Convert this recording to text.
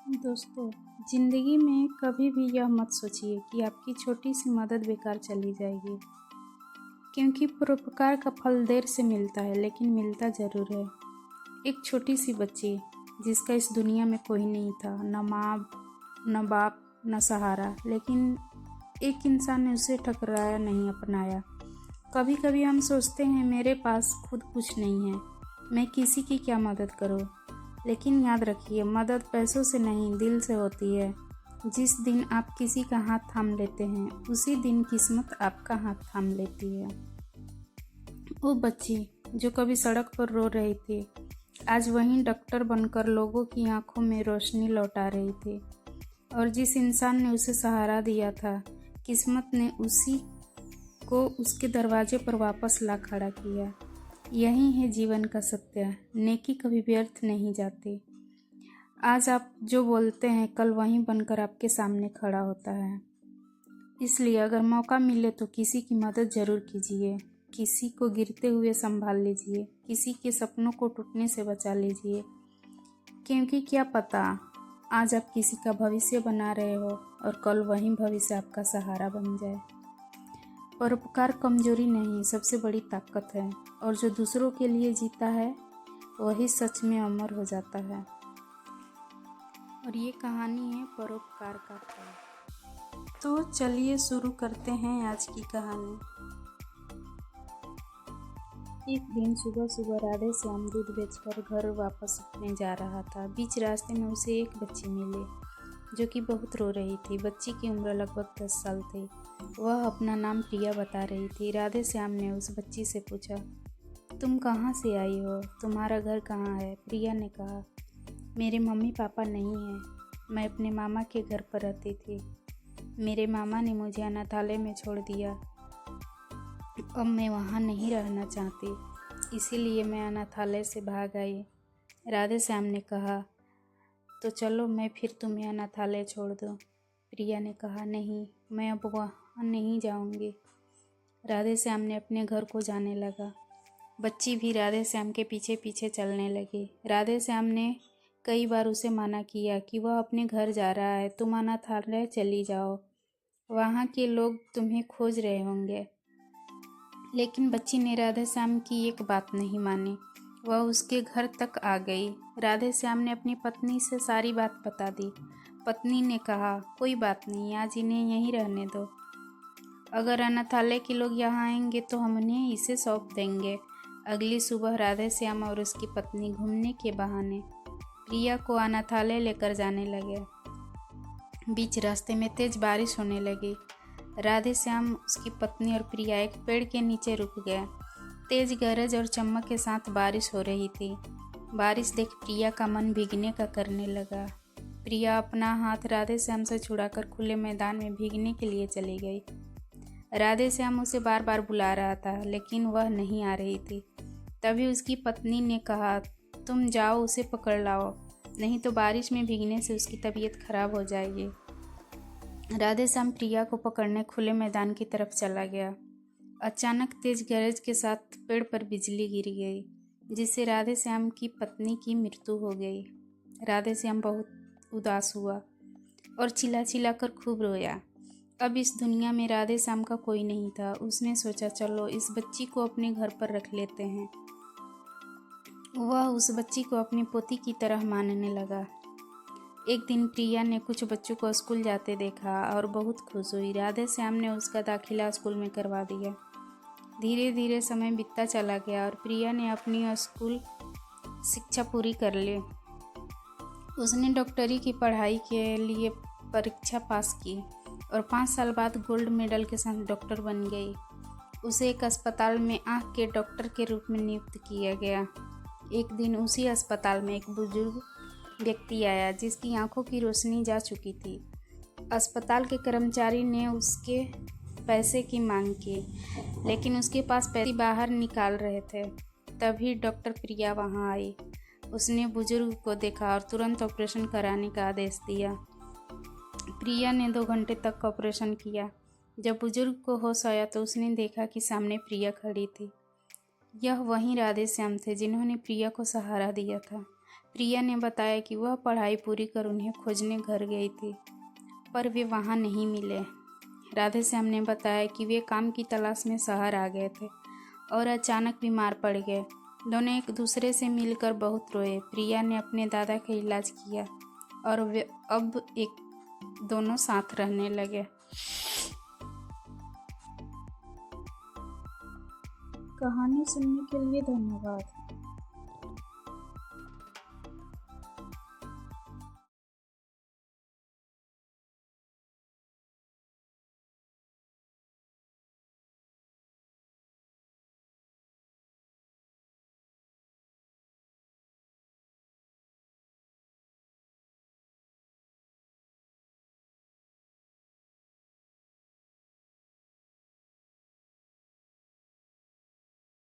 दोस्तों, ज़िंदगी में कभी भी यह मत सोचिए कि आपकी छोटी सी मदद बेकार चली जाएगी, क्योंकि परोपकार का फल देर से मिलता है लेकिन मिलता ज़रूर है। एक छोटी सी बच्ची जिसका इस दुनिया में कोई नहीं था, न माँ, न बाप, न सहारा, लेकिन एक इंसान ने उसे ठकराया नहीं, अपनाया। कभी कभी हम सोचते हैं मेरे पास खुद कुछ नहीं है, मैं किसी की क्या मदद करूं। लेकिन याद रखिए, मदद पैसों से नहीं, दिल से होती है। जिस दिन आप किसी का हाथ थाम लेते हैं, उसी दिन किस्मत आपका हाथ थाम लेती है। वो बच्ची जो कभी सड़क पर रो रही थी, आज वहीं डॉक्टर बनकर लोगों की आंखों में रोशनी लौटा रही थी। और जिस इंसान ने उसे सहारा दिया था, किस्मत ने उसी को उसके दरवाजे पर वापस ला खड़ा किया। यही है जीवन का सत्य, नेकी कभी व्यर्थ नहीं जाती। आज आप जो बोलते हैं, कल वहीं बनकर आपके सामने खड़ा होता है। इसलिए अगर मौका मिले तो किसी की मदद जरूर कीजिए, किसी को गिरते हुए संभाल लीजिए, किसी के सपनों को टूटने से बचा लीजिए। क्योंकि क्या पता, आज आप किसी का भविष्य बना रहे हो और कल वहीं भविष्य आपका सहारा बन जाए। परोपकार कमजोरी नहीं, सबसे बड़ी ताकत है। और जो दूसरों के लिए जीता है, वही सच में अमर हो जाता है। और ये कहानी है परोपकार का फल। तो चलिए शुरू करते हैं आज की कहानी। एक दिन सुबह सुबह राधे श्याम दूध बेचकर घर वापस अपने जा रहा था। बीच रास्ते में उसे एक बच्ची मिली जो कि बहुत रो रही थी। बच्ची की उम्र लगभग 10 साल थी। वह अपना नाम प्रिया बता रही थी। राधे श्याम ने उस बच्ची से पूछा, तुम कहाँ से आई हो, तुम्हारा घर कहाँ है? प्रिया ने कहा, मेरे मम्मी पापा नहीं हैं, मैं अपने मामा के घर पर रहती थी। मेरे मामा ने मुझे अनाथालय में छोड़ दिया। अब मैं वहाँ नहीं रहना चाहती, इसीलिए मैं अनाथालय से भाग आई। राधे श्याम ने कहा, तो चलो मैं फिर तुम्हें अनाथालय छोड़ दूँ। प्रिया ने कहा, नहीं, मैं अब वहाँ नहीं जाऊँगी। राधे श्याम ने अपने घर को जाने लगा। बच्ची भी राधे श्याम के पीछे पीछे चलने लगी। राधे श्याम ने कई बार उसे मना किया कि वह अपने घर जा रहा है, तुम अनाथालय चली जाओ, वहाँ के लोग तुम्हें खोज रहे होंगे। लेकिन बच्ची ने राधे श्याम की एक बात नहीं मानी। वह उसके घर तक आ गई। राधे श्याम ने अपनी पत्नी से सारी बात बता दी। पत्नी ने कहा, कोई बात नहीं, आज इन्हें यहीं रहने दो। अगर अनाथालय के लोग यहाँ आएंगे तो हम उन्हें इसे सौंप देंगे। अगली सुबह राधे श्याम और उसकी पत्नी घूमने के बहाने प्रिया को अनाथालय लेकर जाने लगे। बीच रास्ते में तेज बारिश होने लगी। राधे श्याम, उसकी पत्नी और प्रिया एक पेड़ के नीचे रुक गए। तेज गरज और चमक के साथ बारिश हो रही थी। बारिश देख प्रिया का मन भीगने का करने लगा। प्रिया अपना हाथ राधे श्याम से छुड़ाकर खुले मैदान में भीगने के लिए चली गई। राधे श्याम उसे बार बार बुला रहा था, लेकिन वह नहीं आ रही थी। तभी उसकी पत्नी ने कहा, तुम जाओ, उसे पकड़ लाओ, नहीं तो बारिश में भीगने से उसकी तबीयत खराब हो जाएगी। राधे श्याम प्रिया को पकड़ने खुले मैदान की तरफ चला गया। अचानक तेज गरज के साथ पेड़ पर बिजली गिर गई, जिससे राधे श्याम की पत्नी की मृत्यु हो गई। राधे श्याम बहुत उदास हुआ और चिल्ला चिल्ला कर खूब रोया। अब इस दुनिया में राधे श्याम का कोई नहीं था। उसने सोचा, चलो इस बच्ची को अपने घर पर रख लेते हैं। वह उस बच्ची को अपनी पोती की तरह मानने लगा। एक दिन प्रिया ने कुछ बच्चों को स्कूल जाते देखा और बहुत खुश हुई। राधे श्याम ने उसका दाखिला स्कूल में करवा दिया। धीरे धीरे समय बीतता चला गया और प्रिया ने अपनी स्कूल शिक्षा पूरी कर ली। उसने डॉक्टरी की पढ़ाई के लिए परीक्षा पास की और 5 साल बाद गोल्ड मेडल के साथ डॉक्टर बन गई। उसे एक अस्पताल में आँख के डॉक्टर के रूप में नियुक्त किया गया। एक दिन उसी अस्पताल में एक बुजुर्ग व्यक्ति आया जिसकी आंखों की रोशनी जा चुकी थी। अस्पताल के कर्मचारी ने उसके पैसे की मांग की, लेकिन उसके पास पैसे बाहर निकाल रहे थे। तभी डॉक्टर प्रिया वहां आई। उसने बुजुर्ग को देखा और तुरंत ऑपरेशन कराने का आदेश दिया। प्रिया ने 2 घंटे तक ऑपरेशन किया। जब बुजुर्ग को होश आया तो उसने देखा कि सामने प्रिया खड़ी थी। यह वही राधे श्याम थे जिन्होंने प्रिया को सहारा दिया था। प्रिया ने बताया कि वह पढ़ाई पूरी कर उन्हें खोजने घर गई थी, पर वे वहाँ नहीं मिले। राधेश्याम ने बताया कि वे काम की तलाश में शहर आ गए थे और अचानक बीमार पड़ गए। दोनों एक दूसरे से मिलकर बहुत रोए। प्रिया ने अपने दादा का इलाज किया और वे अब दोनों साथ रहने लगे। कहानी सुनने के लिए धन्यवाद।